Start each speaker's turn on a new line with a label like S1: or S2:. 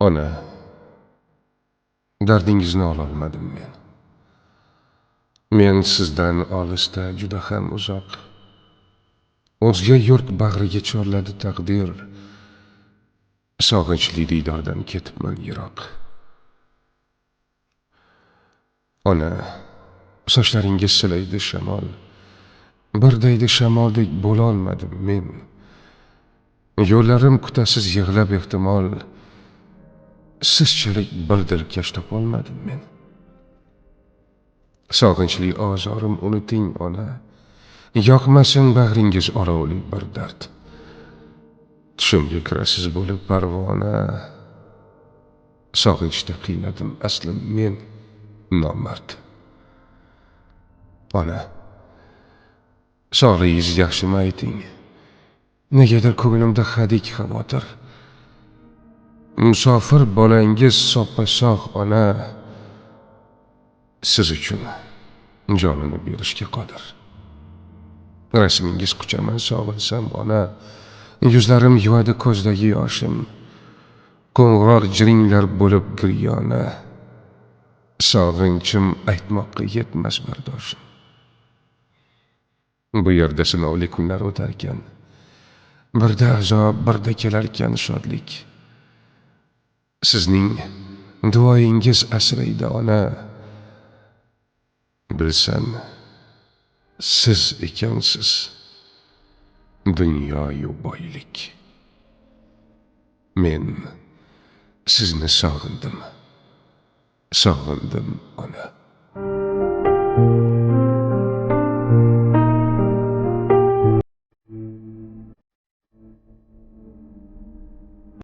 S1: Ona, dardingizni ololmadim men. Men sizdan olisda juda ham uzoq. O'zga yurt bag'riga chorladi taqdir. Sog'inchli diydordan ketibman yiroq. Ona, sochlaringiz silaydi shamol. Birdaydi shamoldek bo'lolmadim men. Yo'llarim kutasiz yig'lab ehtimol. Sizchalik bir dilkash topolmadim men. Sog'inchli ozorim unuting ona. Yoqmasin bag'ringiz olovli bir dard. Tushimga kirasiz bo'lib parvona. Sog'inchda qiynadim aslim men nomard. Ona, sog'ligingiz yaxshimi ayting? Negadir ko'nglimda hadik xavotir. Musofir bolangiz soppa-sog' ona. Siz uchun jonini berishga qodir. Rasmingiz quchaman sog'insam ona. Yuzlarim yuvadi ko'zdagi yoshim. Qo'ng'ir jiringlar bo'lib giryona. Sog'inchim aytmoqqa yetmas bardoshim. Bu yerda sinovli kunlar o'tarkan. Birda azob, birda kelarkan shodlik. Sizning duoyingiz asraydi ona. Bilsan, siz ekansiz dunyoyu boylik. Men sizni sog'indim ona.